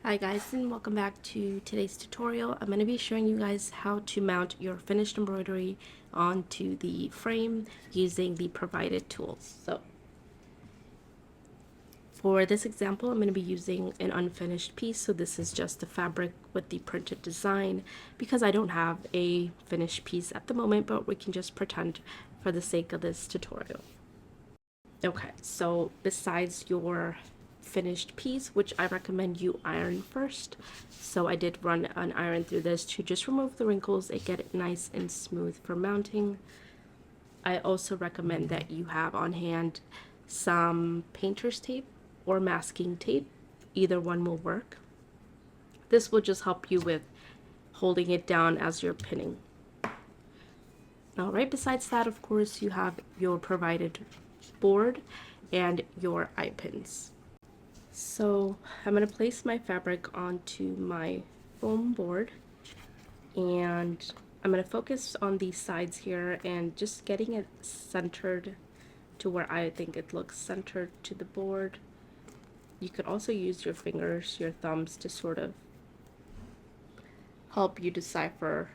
Hi guys, and welcome back to today's tutorial. I'm going to be showing you guys how to mount your finished embroidery onto the frame using the provided tools. So for this example, I'm going to be using an unfinished piece. So this is just the fabric with the printed design because I don't have a finished piece at the moment, but we can just pretend for the sake of this tutorial. Okay, so besides your finished piece, which I recommend you iron first, so I did run an iron through this to just remove the wrinkles and get it nice and smooth for mounting. I also recommend that you have on hand some painter's tape or masking tape. Either one will work. This will just help you with holding it down as you're pinning. Alright, besides that, of course, you have your provided board and your eye pins. So I'm going to place my fabric onto my foam board, and I'm going to focus on these sides here and just getting it centered to where I think it looks centered to the board. You could also use your fingers, your thumbs, to sort of help you decipher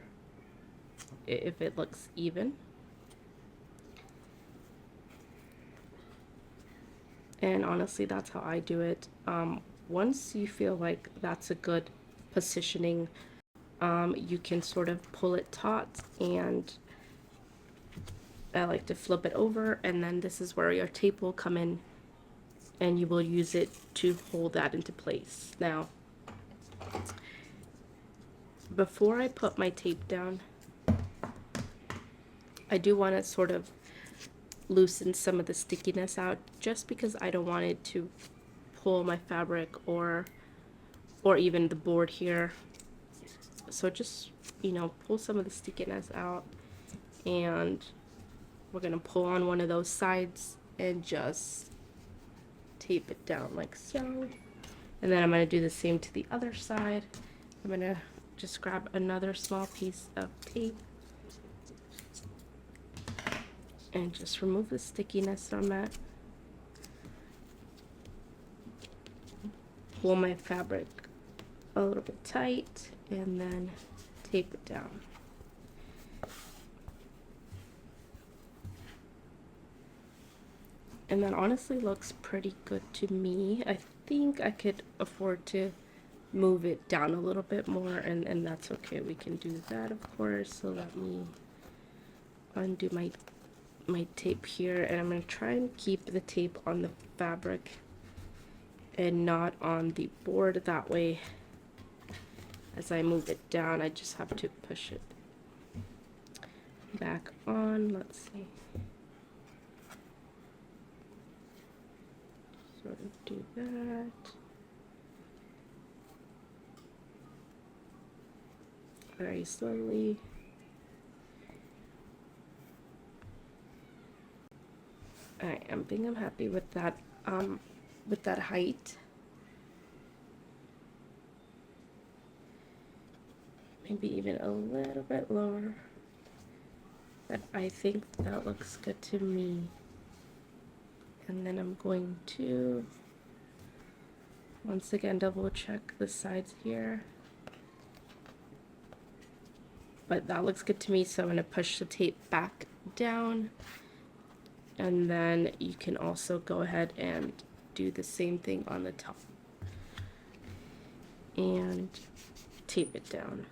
if it looks even. And honestly, that's how I do it. Once you feel like that's a good positioning, you can sort of pull it taut, and I like to flip it over, and then this is where your tape will come in and you will use it to hold that into place. Now, before I put my tape down, I do want to sort of loosen some of the stickiness out, just because I don't want it to pull my fabric or even the board here. So just, pull some of the stickiness out, and we're gonna pull on one of those sides and just tape it down like so. And then I'm gonna do the same to the other side. I'm gonna just grab another small piece of tape and just remove the stickiness from it. Pull my fabric a little bit tight and then tape it down. And that honestly looks pretty good to me. I think I could afford to move it down a little bit more, and that's okay. We can do that, of course. So let me undo my tape here, and I'm going to try and keep the tape on the fabric and not on the board. That way, as I move it down, I just have to push it back on. Let's see. Sort of do that. Very slowly. I think I'm happy with that height. Maybe even a little bit lower. But I think that looks good to me. And then I'm going to once again double check the sides here. But that looks good to me, so I'm going to push the tape back down. And then you can also go ahead and do the same thing on the top. And tape it down.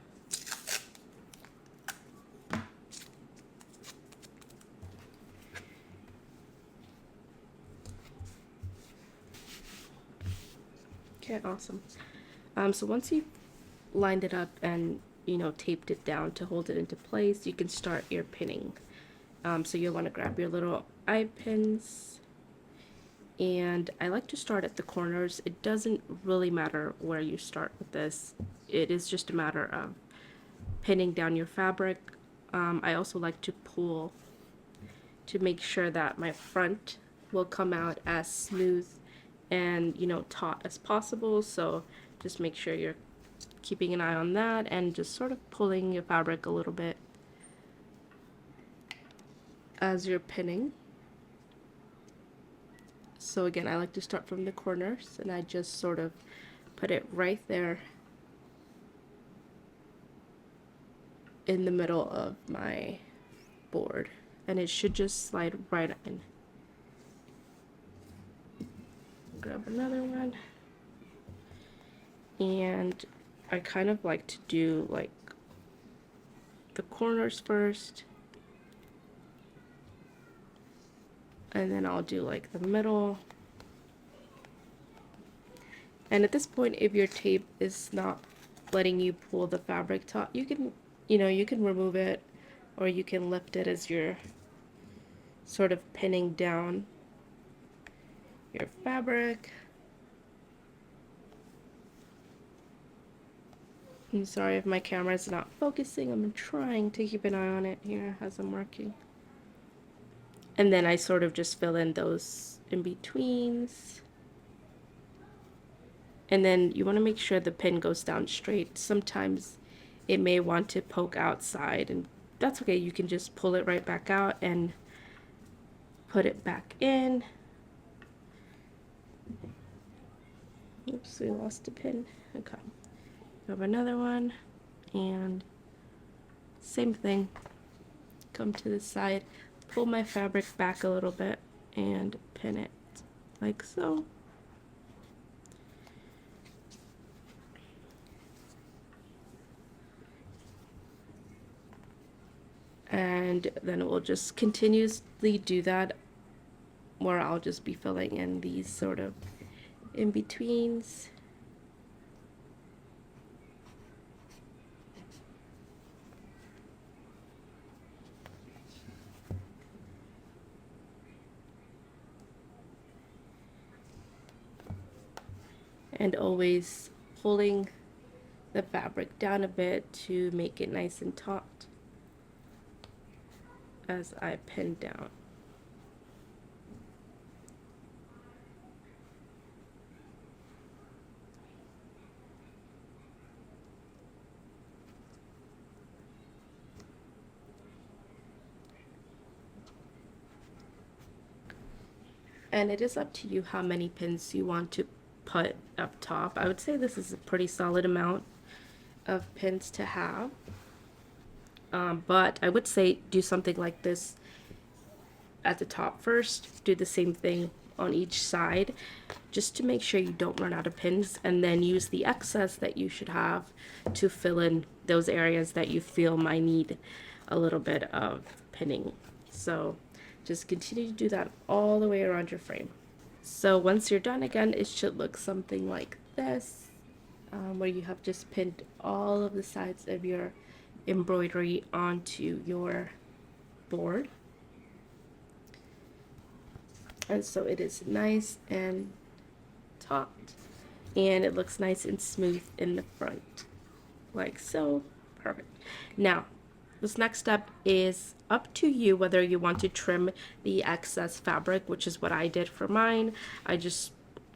Okay, awesome. So once you've lined it up and taped it down to hold it into place, you can start your pinning. So you'll want to grab your little eye pins, and I like to start at the corners. It doesn't really matter where you start with this. It is just a matter of pinning down your fabric. I also like to pull to make sure that my front will come out as smooth and taut as possible. So just make sure you're keeping an eye on that and just sort of pulling your fabric a little bit as you're pinning. So again, I like to start from the corners, and I just sort of put it right there in the middle of my board, and it should just slide right in. Grab another one, and I kind of like to do like the corners first, and then I'll do like the middle. And at this point, if your tape is not letting you pull the fabric taut, you can, you can remove it, or you can lift it as you're sort of pinning down your fabric. I'm sorry if my camera is not focusing. I'm trying to keep an eye on it here as I'm working. And then I sort of just fill in those in-betweens. And then you want to make sure the pin goes down straight. Sometimes it may want to poke outside, and that's okay. You can just pull it right back out and put it back in. Oops, we lost a pin. Okay. Grab another one, and same thing. Come to the side, pull my fabric back a little bit, and pin it like so. And then we'll just continuously do that, where I'll just be filling in these sort of in-betweens. And always pulling the fabric down a bit to make it nice and taut as I pin down. And it is up to you how many pins you want to put up top. I would say this is a pretty solid amount of pins to have. But I would say do something like this at the top first. Do the same thing on each side, just to make sure you don't run out of pins, and then use the excess that you should have to fill in those areas that you feel might need a little bit of pinning. So just continue to do that all the way around your frame. So once you're done, again, it should look something like this, where you have just pinned all of the sides of your embroidery onto your board. And so it is nice and taut, and it looks nice and smooth in the front, like so. Perfect. Now, this next step is up to you whether you want to trim the excess fabric, which is what I did for mine. I just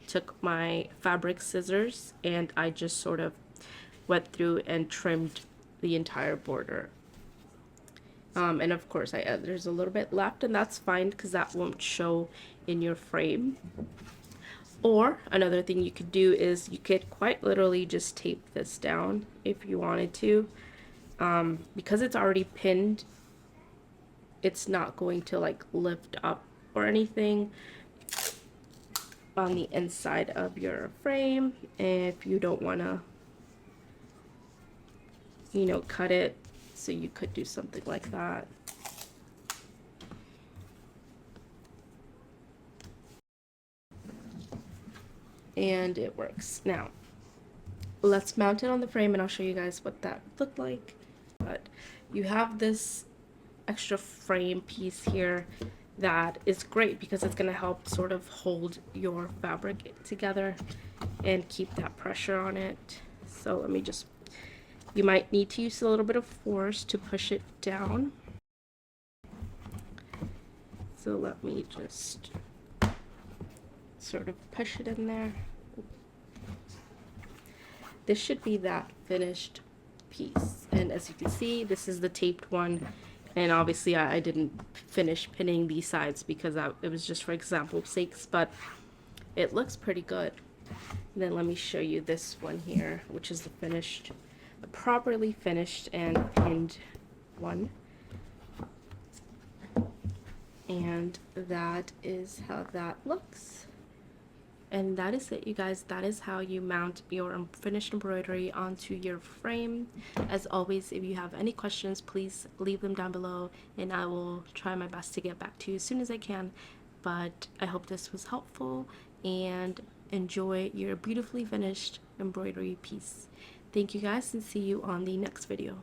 took my fabric scissors and I just sort of went through and trimmed the entire border. And of course, there's a little bit left, and that's fine because that won't show in your frame. Or another thing you could do is you could quite literally just tape this down if you wanted to. Because it's already pinned, it's not going to like lift up or anything on the inside of your frame. If you don't want to, cut it, so you could do something like that. And it works. Now, let's mount it on the frame and I'll show you guys what that looked like. But you have this extra frame piece here that is great because it's going to help sort of hold your fabric together and keep that pressure on it. So let me just, you might need to use a little bit of force to push it down. So let me just sort of push it in there. This should be that finished piece, and as you can see, this is the taped one, and obviously I didn't finish pinning these sides because it was just for example sakes, but it looks pretty good. Then let me show you this one here, which is the finished, properly finished and pinned one. And that is how that looks. And that is it, you guys. That is how you mount your finished embroidery onto your frame. As always, if you have any questions, please leave them down below and I will try my best to get back to you as soon as I can. But I hope this was helpful, and enjoy your beautifully finished embroidery piece. Thank you guys, and see you on the next video.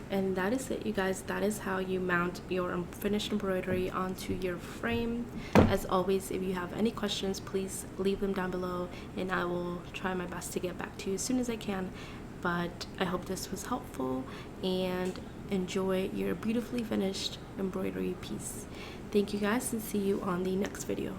And that is it, you guys. That is how you mount your finished embroidery onto your frame. As always, if you have any questions, please leave them down below and I will try my best to get back to you as soon as I can. But I hope this was helpful, and enjoy your beautifully finished embroidery piece. Thank you guys, and see you on the next video.